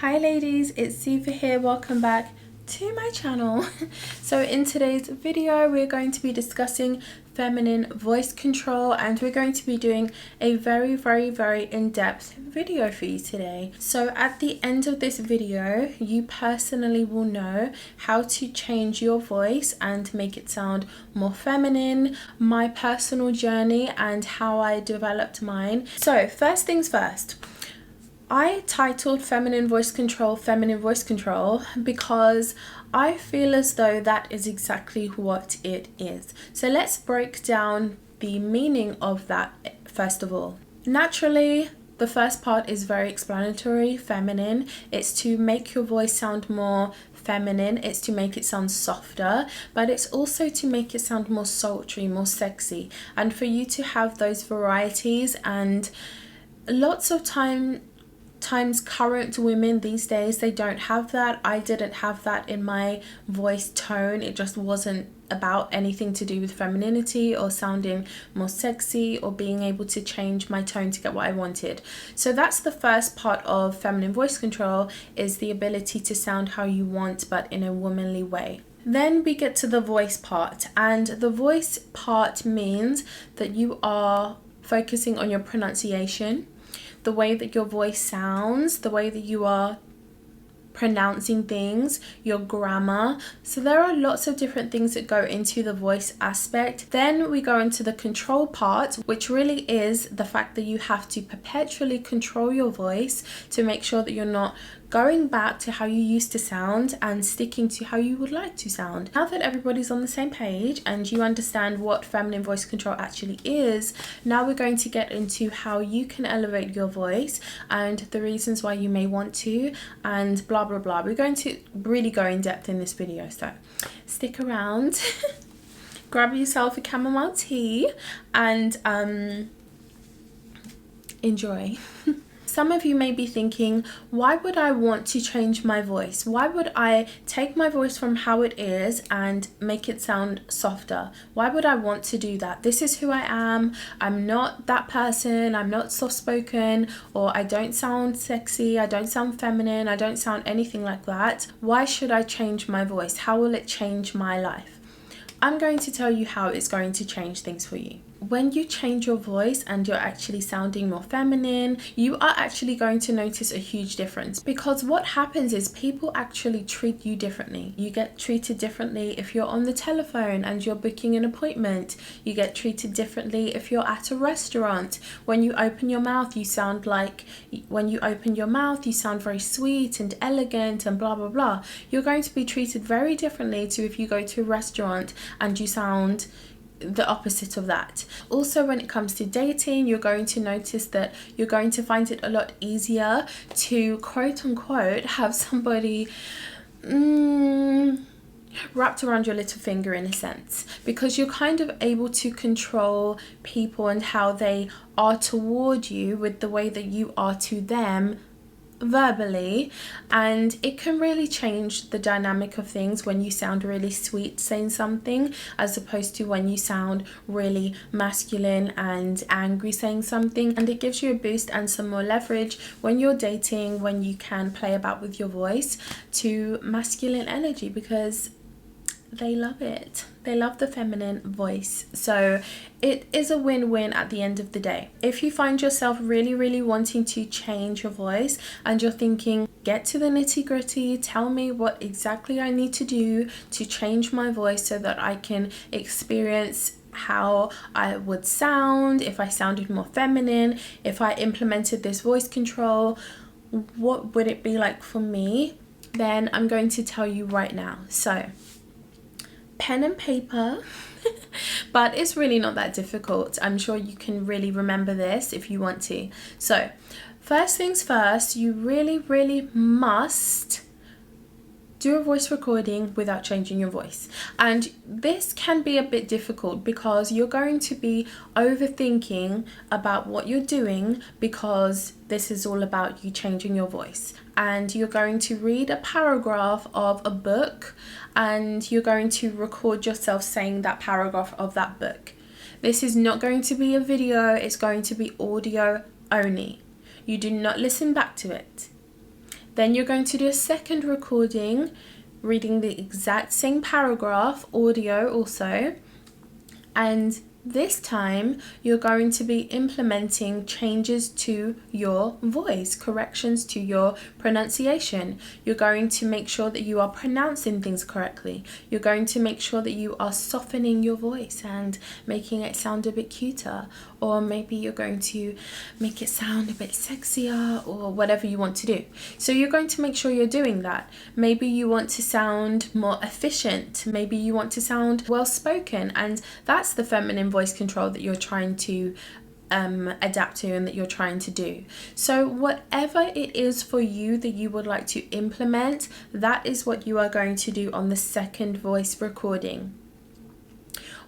Hi ladies, it's Ziva here. Welcome back to my channel. So in today's video we're going to be discussing feminine voice control, and we're going to be doing a very in-depth video for you today. So at the end of this video you personally will know how to change your voice and make it sound more feminine, my personal journey and how I developed mine. So first things first, I titled feminine voice control because I feel as though that is exactly what it is. So let's break down the meaning of that first of all. Naturally, the first part is very explanatory. Feminine, it's to make your voice sound more feminine, it's to make it sound softer, but it's also to make it sound more sultry, more sexy, and for you to have those varieties. And lots of times current women these days, they don't have that. I didn't have that in my voice tone. It just wasn't about anything to do with femininity or sounding more sexy or being able to change my tone to get what I wanted. So that's the first part of feminine voice control, is the ability to sound how you want but in a womanly way. Then we get to the voice part, and the voice part means that you are focusing on your pronunciation, the way that your voice sounds, the way that you are pronouncing things, your grammar. So there are lots of different things that go into the voice aspect. Then we go into the control part, which really is the fact that you have to perpetually control your voice to make sure that you're not going back to how you used to sound and sticking to how you would like to sound. Now that everybody's on the same page and you understand what feminine voice control actually is, now we're going to get into how you can elevate your voice and the reasons why you may want to, and blah blah blah. We're going to really go in depth in this video, so stick around. Grab yourself a chamomile tea and enjoy. Some of you may be thinking, why would I want to change my voice? Why would I take my voice from how it is and make it sound softer? Why would I want to do that? This is who I am. I'm not that person. I'm not soft-spoken, or I don't sound sexy. I don't sound feminine. I don't sound anything like that. Why should I change my voice? How will it change my life? I'm going to tell you how it's going to change things for you. When you change your voice and you're actually sounding more feminine, you are actually going to notice a huge difference, because what happens is people actually treat you differently. You get treated differently if you're on the telephone and you're booking an appointment. You get treated differently if you're at a restaurant. When you open your mouth, you sound very sweet and elegant and blah blah blah. You're going to be treated very differently to if you go to a restaurant and you sound the opposite of that. Also, when it comes to dating, you're going to notice that you're going to find it a lot easier to quote unquote have somebody wrapped around your little finger, in a sense, because you're kind of able to control people and how they are toward you with the way that you are to them verbally. And it can really change the dynamic of things when you sound really sweet saying something, as opposed to when you sound really masculine and angry saying something. And it gives you a boost and some more leverage when you're dating, when you can play about with your voice to masculine energy, because they love it. They love the feminine voice. So it is a win-win at the end of the day. If you find yourself really wanting to change your voice and you're thinking, get to the nitty-gritty, tell me what exactly I need to do to change my voice so that I can experience how I would sound if I sounded more feminine, if I implemented this voice control, what would it be like for me? Then I'm going to tell you right now. So pen and paper, but it's really not that difficult. I'm sure you can really remember this if you want to. So first things first, you really must do a voice recording without changing your voice. And this can be a bit difficult because you're going to be overthinking about what you're doing, because this is all about you changing your voice. And you're going to read a paragraph of a book and you're going to record yourself saying that paragraph of that book. This is not going to be a video, it's going to be audio only. You do not listen back to it. Then you're going to do a second recording, reading the exact same paragraph, audio also, and this time you're going to be implementing changes to your voice, corrections to your pronunciation. You're going to make sure that you are pronouncing things correctly. You're going to make sure that you are softening your voice and making it sound a bit cuter, or maybe you're going to make it sound a bit sexier, or whatever you want to do. So you're going to make sure you're doing that. Maybe you want to sound more efficient. Maybe you want to sound well-spoken, and that's the feminine voice control that you're trying to adapt to and that you're trying to do. So whatever it is for you that you would like to implement, that is what you are going to do on the second voice recording.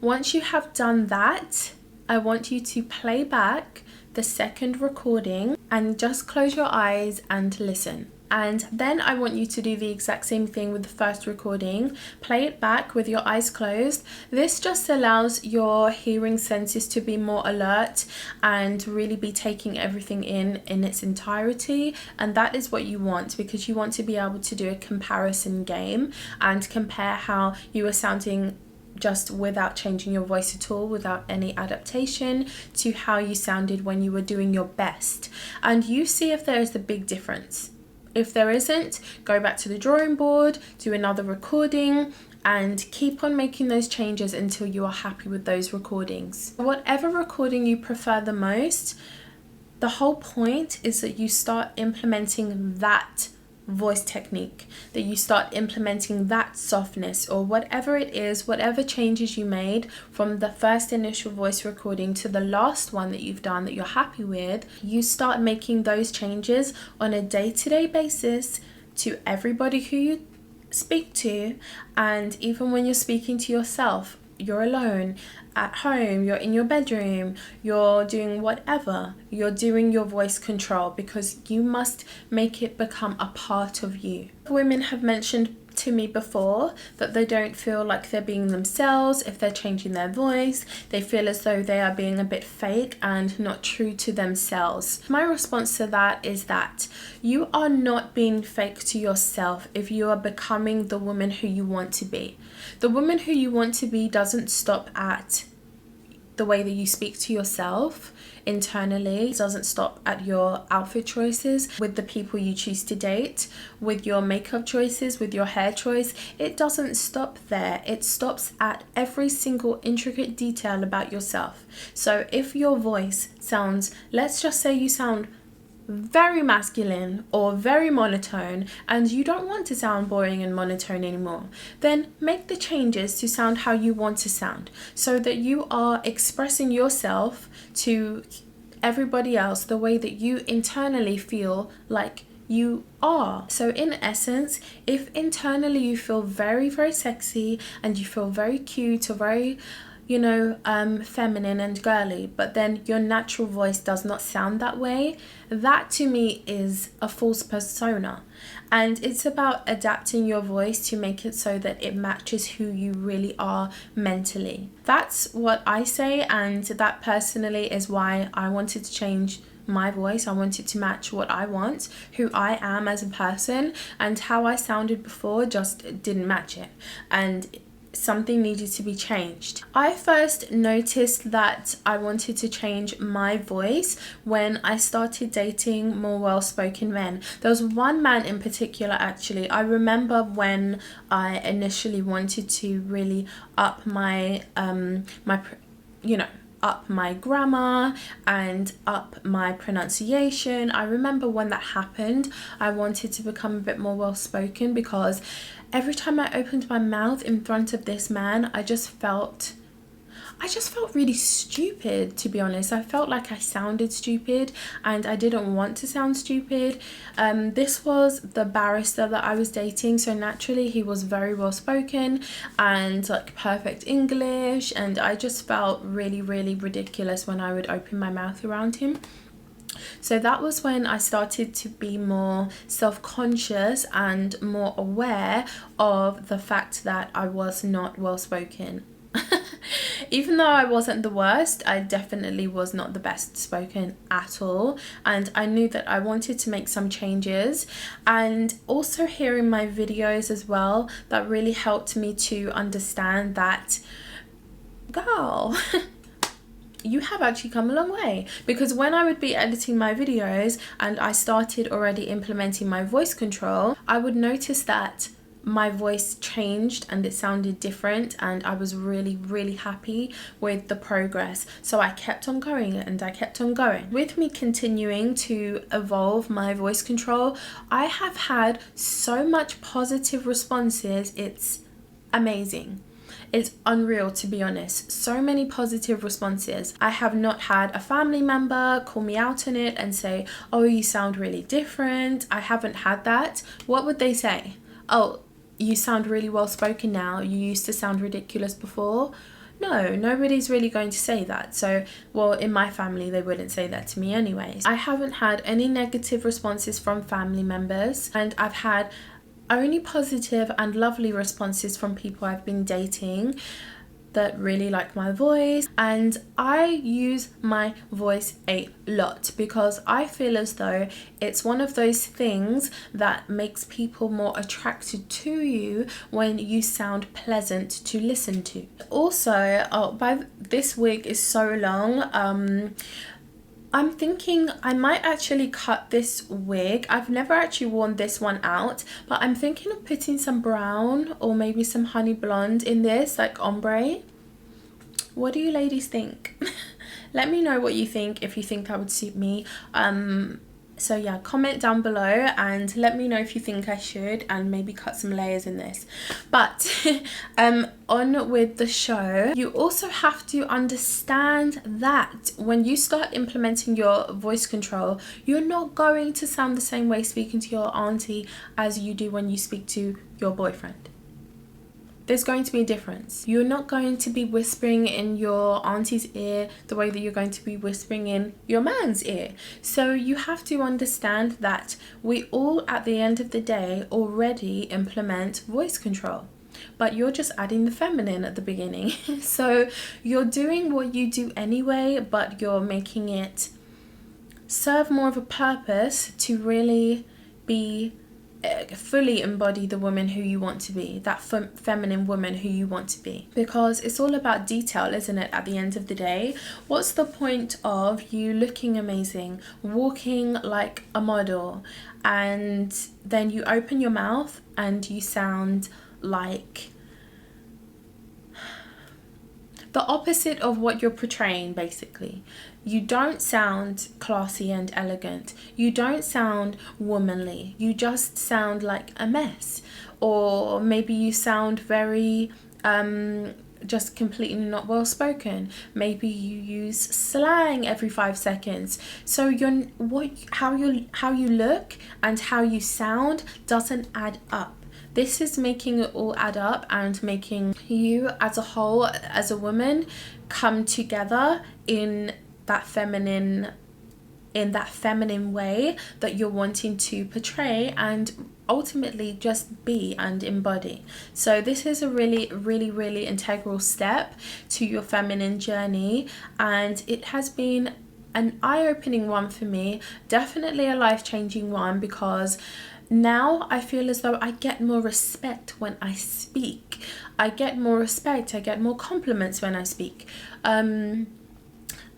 Once you have done that, I want you to play back the second recording and just close your eyes and listen. And then I want you to do the exact same thing with the first recording. Play it back with your eyes closed. This just allows your hearing senses to be more alert and really be taking everything in its entirety. And that is what you want, because you want to be able to do a comparison game and compare how you are sounding just without changing your voice at all, without any adaptation, to how you sounded when you were doing your best. And you see if there is a big difference. If there isn't, go back to the drawing board, do another recording, and keep on making those changes until you are happy with those recordings. Whatever recording you prefer the most, the whole point is that you start implementing that voice technique, that you start implementing that softness, or whatever it is, whatever changes you made from the first initial voice recording to the last one that you've done that you're happy with. You start making those changes on a day-to-day basis to everybody who you speak to, and even when you're speaking to yourself, you're alone at home, you're in your bedroom, you're doing whatever, you're doing your voice control, because you must make it become a part of you. Women have mentioned to me before that they don't feel like they're being themselves if they're changing their voice. They feel as though they are being a bit fake and not true to themselves. My response to that is that you are not being fake to yourself if you are becoming the woman who you want to be. The woman who you want to be doesn't stop at the way that you speak to yourself internally. It doesn't stop at your outfit choices, with the people you choose to date, with your makeup choices, with your hair choice. It doesn't stop there. It stops at every single intricate detail about yourself. So if your voice sounds, let's just say you sound very masculine or very monotone, and you don't want to sound boring and monotone anymore, then make the changes to sound how you want to sound, so that you are expressing yourself to everybody else the way that you internally feel like you are. So in essence, if internally you feel very, very sexy and you feel very cute or very feminine and girly, but then your natural voice does not sound that way, that to me is a false persona. And it's about adapting your voice to make it so that it matches who you really are mentally. That's what I say, and that personally is why I wanted to change my voice. I wanted to match what I want, who I am as a person, and how I sounded before just didn't match it, and something needed to be changed. I first noticed that I wanted to change my voice when I started dating more well-spoken men. There was one man in particular, actually. I remember when I initially wanted to really up my up my grammar and up my pronunciation. I remember when that happened, I wanted to become a bit more well-spoken, because every time I opened my mouth in front of this man, I just felt really stupid, to be honest. I felt like I sounded stupid, and I didn't want to sound stupid. This was the barrister that I was dating, so naturally he was very well spoken and like perfect English, and I just felt really, really ridiculous when I would open my mouth around him. So that was when I started to be more self-conscious and more aware of the fact that I was not well spoken. Even though I wasn't the worst, I definitely was not the best spoken at all, and I knew that I wanted to make some changes. And also hearing my videos as well, that really helped me to understand that, girl, you have actually come a long way. Because when I would be editing my videos and I started already implementing my voice control, I would notice that my voice changed and it sounded different, and I was really happy with the progress. So I kept on going and I kept on going. With me continuing to evolve my voice control, I have had so much positive responses. It's amazing. It's unreal, to be honest. So many positive responses. I have not had a family member call me out on it and say, oh, you sound really different. I haven't had that. What would they say? Oh, you sound really well spoken now. You used to sound ridiculous before. No, nobody's really going to say that. So, well, in my family, they wouldn't say that to me anyways. I haven't had any negative responses from family members, and I've had only positive and lovely responses from people I've been dating that really like my voice. And I use my voice a lot because I feel as though it's one of those things that makes people more attracted to you when you sound pleasant to listen to. Also, this wig is so long, I'm thinking I might actually cut this wig. I've never actually worn this one out, but I'm thinking of putting some brown or maybe some honey blonde in this, like ombre. What do you ladies think? Let me know what you think, if you think that would suit me. So yeah, comment down below and let me know if you think I should, and maybe cut some layers in this. But on with the show, you also have to understand that when you start implementing your voice control, you're not going to sound the same way speaking to your auntie as you do when you speak to your boyfriend. There's going to be a difference. You're not going to be whispering in your auntie's ear the way that you're going to be whispering in your man's ear. So you have to understand that we all, at the end of the day, already implement voice control. But you're just adding the feminine at the beginning. So you're doing what you do anyway, but you're making it serve more of a purpose to really be fully embody the woman who you want to be, that feminine woman who you want to be. Because it's all about detail, isn't it, at the end of the day? What's the point of you looking amazing, walking like a model, and then you open your mouth and you sound like the opposite of what you're portraying, basically? You don't sound classy and elegant. You don't sound womanly. You just sound like a mess. Or maybe you sound very just completely not well spoken. Maybe you use slang every 5 seconds. So how you look and how you sound doesn't add up. This is making it all add up and making you as a whole, as a woman, come together in that feminine way that you're wanting to portray and ultimately just be and embody. So this is a really integral step to your feminine journey, and it has been an eye-opening one for me, definitely a life-changing one, because now I feel as though I get more respect when I speak. I get more respect, I get more compliments when I speak.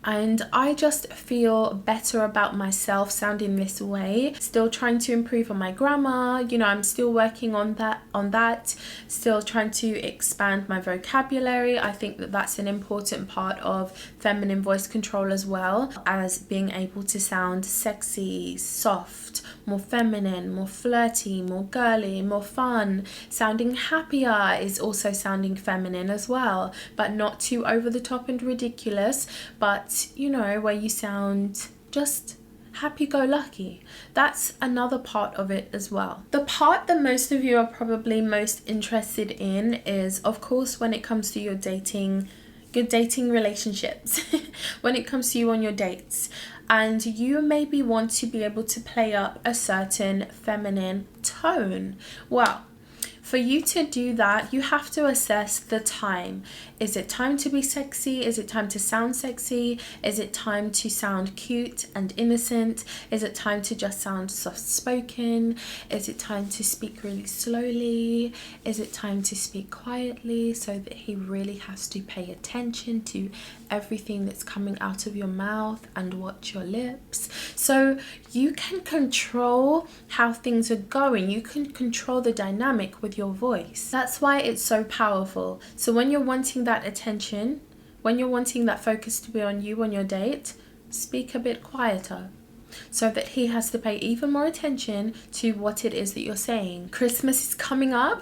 And I just feel better about myself sounding this way. Still trying to improve on my grammar, you know, I'm still working on that, still trying to expand my vocabulary. I think that that's an important part of feminine voice control, as well as being able to sound sexy, soft, more feminine, more flirty, more girly, more fun. Sounding happier is also sounding feminine as well, but not too over the top and ridiculous, but you know, where you sound just happy-go-lucky. That's another part of it as well. The part that most of you are probably most interested in is, of course, when it comes to your dating relationships. When it comes to you on your dates, and you maybe want to be able to play up a certain feminine tone. Well, For you to do that, you have to assess the time. Is it time to be sexy? Is it time to sound sexy? Is it time to sound cute and innocent? Is it time to just sound soft-spoken? Is it time to speak really slowly? Is it time to speak quietly so that he really has to pay attention to everything that's coming out of your mouth and watch your lips? So you can control how things are going. You can control the dynamic with your voice. That's why it's so powerful. So when you're wanting that attention, when you're wanting that focus to be on you on your date, speak a bit quieter, so that he has to pay even more attention to what it is that you're saying. Christmas is coming up.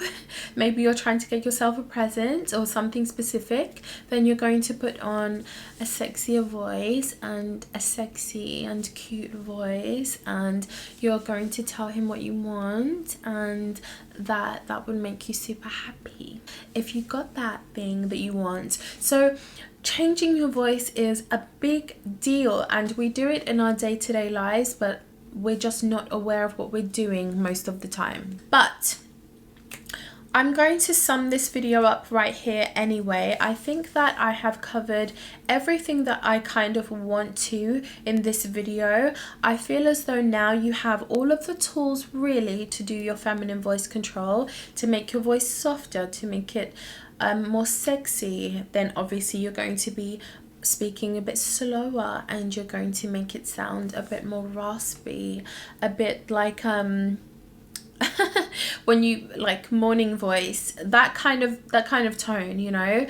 Maybe you're trying to get yourself a present or something specific. Then you're going to put on a sexier voice and a sexy and cute voice, and you're going to tell him what you want, and that would make you super happy if you got that thing that you want. So changing your voice is a big deal, and we do it in our day-to-day lives, but we're just not aware of what we're doing most of the time. But I'm going to sum this video up right here anyway. I think that I have covered everything that I kind of want to in this video. I feel as though now you have all of the tools really to do your feminine voice control, to make your voice softer, to make it more sexy. Then obviously you're going to be speaking a bit slower, and you're going to make it sound a bit more raspy, a bit like when you like morning voice, that kind of tone, you know.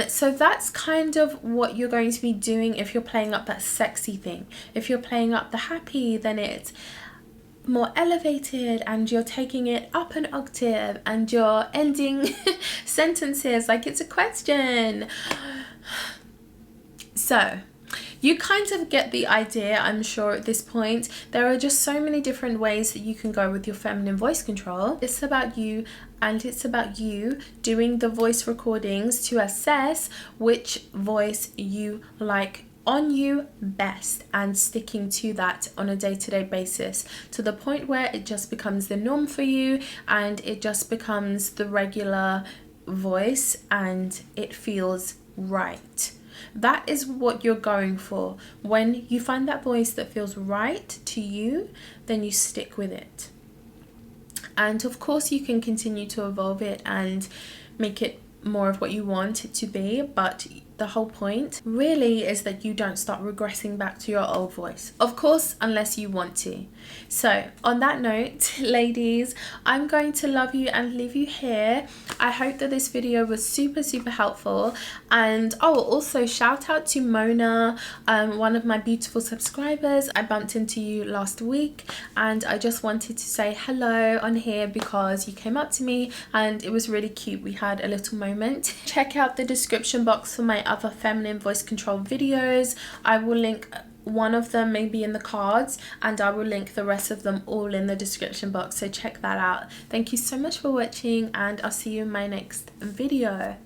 So that's kind of what you're going to be doing if you're playing up that sexy thing. If you're playing up the happy, then it's more elevated, and you're taking it up an octave, and you're ending sentences like it's a question. So you kind of get the idea, I'm sure, at this point. There are just so many different ways that you can go with your feminine voice control. It's about you, and it's about you doing the voice recordings to assess which voice you like on you best, and sticking to that on a day-to-day basis, to the point where it just becomes the norm for you, and it just becomes the regular voice, and it feels right. That is what you're going for. When you find that voice that feels right to you, then you stick with it. And of course you can continue to evolve it and make it more of what you want it to be, but the whole point really is that you don't start regressing back to your old voice, of course, unless you want to. So on that note, ladies, I'm going to love you and leave you here. I hope that this video was super helpful. And also shout out to Mona, one of my beautiful subscribers. I bumped into you last week, and I just wanted to say hello on here because you came up to me and it was really cute. We had a little moment. Check out the description box for my other feminine voice control videos. I will link one of them maybe in the cards, and I will link the rest of them all in the description box, so check that out. Thank you so much for watching, and I'll see you in my next video.